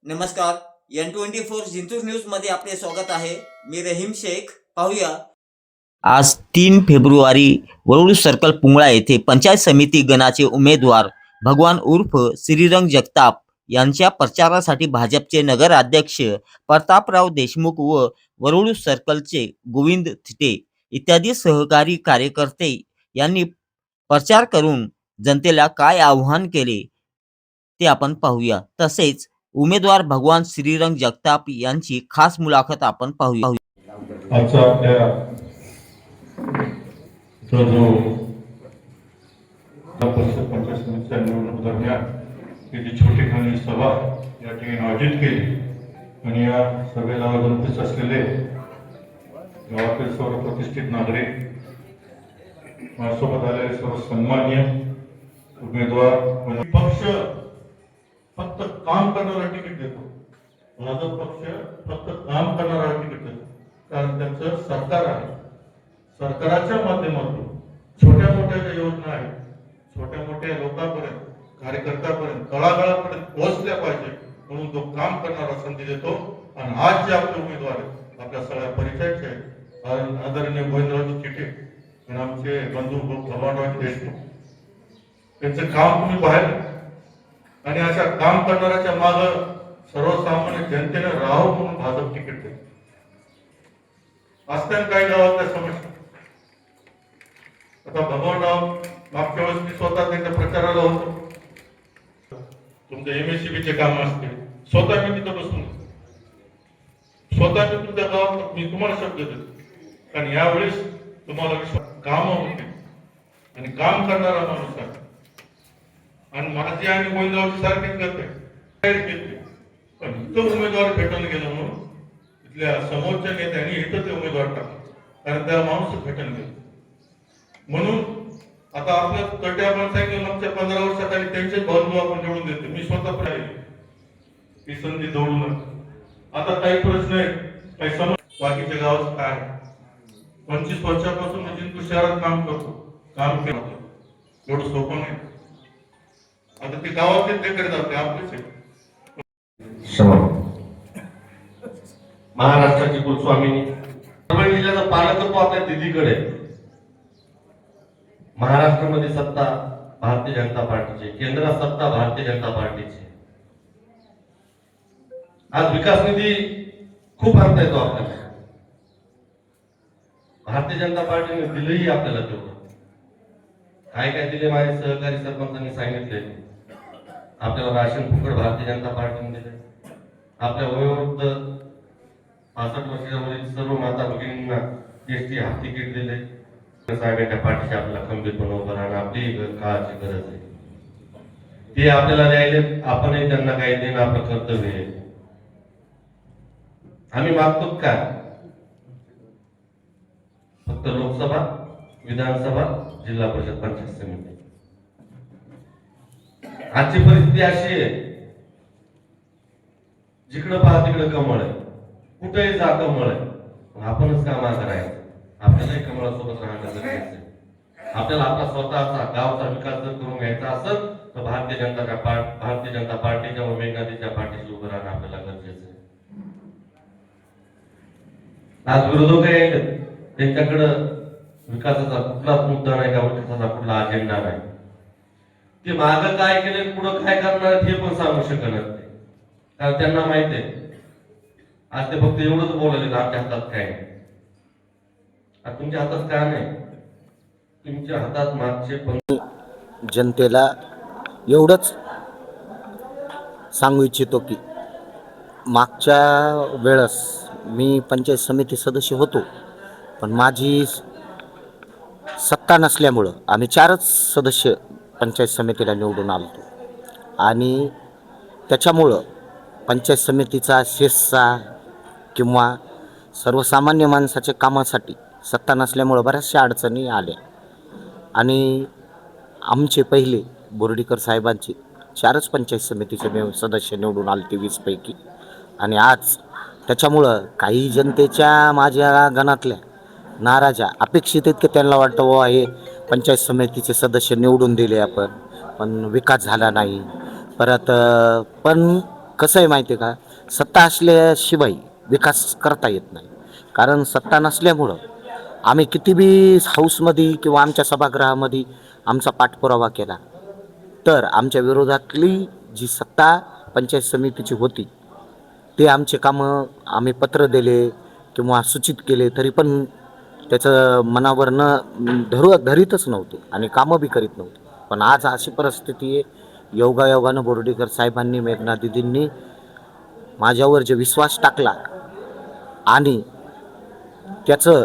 नमस्कार. N24 Jintur news मध्ये आपले स्वागत आहे. मी रहीम शेख. पाहूया. आज 3 फेब्रुवारी वरुड सर्कल पुंगळा येथे पंचायत समिती गणाचे उमेदवार भगवान उर्फ श्रीरंग जगताप यांच्या प्रचारासाठी भाजपचे नगराध्यक्ष प्रतापराव देशमुख व वरुड सर्कलचे गोविंद थिटे इत्यादी सहकारी कार्यकर्ते यांनी प्रचार करून जनतेला काय आव्हान केले ते आपण पाहूया. तसेच उमेदवार भगवान श्रीरंग जगताप यांची खास मुलाखत आपण पाहूया. आजचा आपल्या जो परिषद पंचायत समितीच्या निवडणूक दरम्यान ही जी छोटीखानी सभा या ठिकाणी आयोजित केली आणि या सभेला उपस्थित असलेले गावातील सर्व प्रतिष्ठित नागरिक, माझ्यासोबत आलेले सर्व सन्माननीय उमेदवार. पक्ष फक्त काम करणारा तिकीट देतो. माझा पक्ष फक्त काम करणारा तिकीट देतो, कारण त्यांचं सरकार आहे. सरकाराच्या माध्यमातून छोट्या मोठ्या ज्या योजना आहेत, छोट्या मोठ्या लोकांपर्यंत, कार्यकर्त्यापर्यंत, तळागाळापर्यंत पोहोचल्या पाहिजे म्हणून तो काम करणारा संधी देतो. आणि आज जे आपले उमेदवार आहेत आपल्या सगळ्या परिचयाचे आहेत, आदरणीय गोविंदरावजी थिटे आणि आमचे बंधू भगवानरावजी देशमुख, त्यांचं काम तुम्ही पाहिलं. आणि अशा काम करणाऱ्याच्या माग सर्वसामान्य जनतेने राहावं म्हणून भाजप तिकीट देते. असताना काही गावातल्या समस्या, आता भगवानराव मागच्या वेळेस मी स्वतः त्यांच्या प्रचाराला होतो. तुमच्या MSCB काम असतील, स्वतः मी तिथं बसून स्वतः मी तुमच्या गावात मी तुम्हाला शब्द देतो, कारण यावेळेस तुम्हाला काम होते आणि काम करणारा माणूस आहे. आणि माझी आणि गोविंदरावची सारखीच करते, पण इथं उमेदवार भेटायला गेलं म्हणून इथल्या समोरच्या नेत्यांनी इथं ते उमेदवार टाकले, कारण त्याला माणूस भेटायला गेला. म्हणून आता आपल्या कट्या आपण सांगितलं मागच्या 15 वर्षाखाली त्यांचे बंधू आपण निवडून देतो. मी स्वतः पण आहे ही संधी दौडून. आता काही प्रश्न आहेत, काही समज बाकीच्या गावात काय 25 वर्षापासून मी जिंतूर शहरात काम करतो, काम केलं एवढं सोपं नाही. आता ते गावातले ते करत जाते आपलेच आहे. महाराष्ट्राची कुलस्वामिनी परभणी जिल्ह्याचा पालकत्व आपल्या दिदीकडे. महाराष्ट्रामध्ये सत्ता भारतीय जनता पार्टीची, केंद्रात सत्ता भारतीय जनता पार्टीची. आज विकास निधी खूप आणता येतो आपल्याला. भारतीय जनता पार्टीने दिलंही आपल्याला तेवढं. काय काय दिले माझे सहकारी सरपंचांनी सांगितले. आपल्याला राशन फुकट भारतीय जनता पार्टीने दिले. आपल्या वयोवृद्ध 65 वर्षावरील सर्व माता भगिनींना ST हाफ तिकीट दिले. साहेबांच्या पाठीशी आपल्याला खंबीरपणे उभं राहणं आपली काळाची गरज आहे. ते आपल्याला द्यायले, आपणही त्यांना काही देणं आपलं कर्तव्य आहे. आम्ही मागतो काय, फक्त लोकसभा, विधानसभा, जिल्हा परिषद, पंचायत समिती. आजची परिस्थिती अशी आहे, जिकडे पहा तिकडे कमळ आहे, कुठेही जा कमळ आहे. आपणच कामा करायचं, आपल्यालाही कमळासोबत राहणं गरजेचं आहे. आपल्याला आपला स्वतःचा गावचा विकास जर करून घ्यायचा असेल तर भारतीय जनता पार्टीच्या व मेघनाथीच्या पाठीशी उभं राहणं आपल्याला गरजेचं आहे. आज विरोधक आहेत, त्यांच्याकडं विकासाचा कुठलाच मुद्दा नाही, का विकासाचा कुठला अजेंडा नाही. ते मागं काय केले, पुढं काय करणार हे पण सांगू शकत नाही, कारण त्यांना माहित आहे. आज ते फक्त एवढंच बोलायले, आमच्या हातात काय नाही. तुमच्या हातात काय नाही, तुमच्या हातात मागचे जनतेला एवढंच सांगू इच्छितो की मागच्या वेळेस मी पंचायत समिती सदस्य होतो, पण माझी सत्ता नसल्यामुळं आम्ही 4च सदस्य पंचायत समितीला निवडून आलो. आणि त्याच्यामुळं पंचायत समितीचा शिरसा किंवा सर्वसामान्य माणसाच्या कामासाठी सत्ता नसल्यामुळं बऱ्याचशा अडचणी आल्या. आणि आमचे पहिले बोर्डीकर साहेबांचे 4च पंचायत समितीचे सदस्य निवडून आले, 23 पैकी. आणि आज त्याच्यामुळं काही जनतेच्या माझ्या गणातल्या नाराजा अपेक्षित आहेत की त्यांना वाटतं व हे पंचायत समितीचे सदस्य निवडून दिले आपण, पण विकास झाला नाही. परत पण कसं आहे माहिती आहे का, सत्ता असल्याशिवाय विकास करता येत नाही. कारण सत्ता नसल्यामुळं आम्ही किती बी हाऊसमध्ये किंवा आमच्या सभागृहामध्ये आमचा पाठपुरावा केला, तर आमच्या विरोधातली जी सत्ता पंचायत समितीची होती ते आमचे कामं आम्ही पत्र दिले किंवा सूचित केले तरी पण त्याचं मनावर धरीतच नव्हते आणि कामं बी करीत नव्हते. पण आज अशी परिस्थिती आहे, योगायोगानं बोर्डीकर साहेबांनी, मेघना दिदींनी माझ्यावर जे विश्वास टाकला आणि त्याचं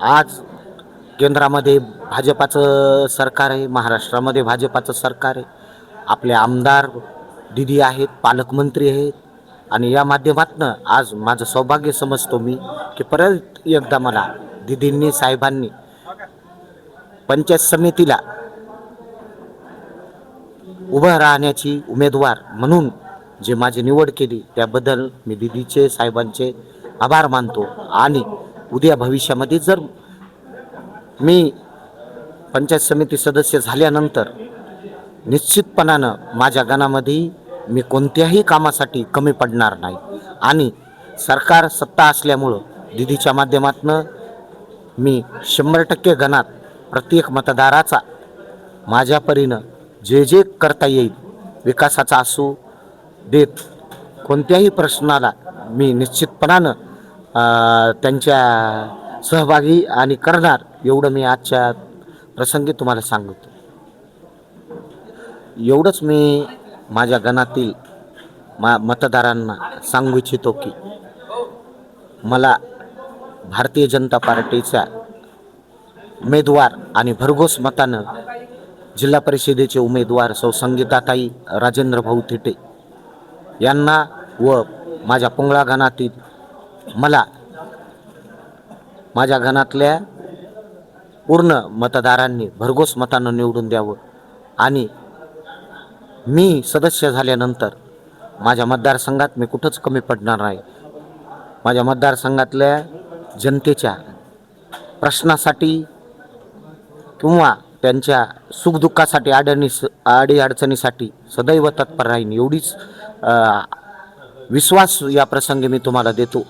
आज केंद्रामध्ये भाजपाचं सरकार आहे, महाराष्ट्रामध्ये भाजपाचं सरकार आहे, आपले आमदार दिदी आहेत, पालकमंत्री आहेत आणि या माध्यमातनं आज माझं सौभाग्य समजतो मी की परत एकदा मला दिदींनी, साहेबांनी पंचायत समितीला उभं राहण्याची उमेदवार म्हणून जे माझी निवड केली त्याबद्दल मी दिदीचे, साहेबांचे आभार मानतो. आणि उद्या भविष्यामध्ये जर मी पंचायत समिती सदस्य झाल्यानंतर निश्चितपणानं माझ्या गणामध्ये मी कोणत्याही कामासाठी कमी पडणार नाही आणि सरकार सत्ता असल्यामुळं दिदीच्या माध्यमातून मी 100% गणात प्रत्येक मतदाराचा माझ्या परीनं जे जे करता येईल विकासाचा असू देत कोणत्याही प्रश्नाला मी निश्चितपणानं त्यांच्या सहभागी आणि करणार एवढं मी आजच्या प्रसंगी तुम्हाला सांगतो. एवढंच मी माझ्या गणातील मतदारांना सांगू इच्छितो की मला भारतीय जनता पार्टीचा उमेदवार आणि भरघोस मतानं जिल्हा परिषदेचे उमेदवार सौ संगीताताई राजेंद्र भाऊ थिटे यांना व माझ्या पुंगळा गणातील मला माझ्या गणातल्या पूर्ण मतदारांनी भरघोस मतानं निवडून द्यावं आणि मी सदस्य झाल्यानंतर माझ्या मतदारसंघात मी कुठंच कमी पडणार नाही. माझ्या मतदारसंघातल्या जनतेच्या प्रश्नासाठी किंवा त्यांच्या सुखदुःखासाठी अडीअडचणीसाठी सदैव तत्पर राहीन एवढीच विश्वास या प्रसंगी मी तुम्हाला देतो.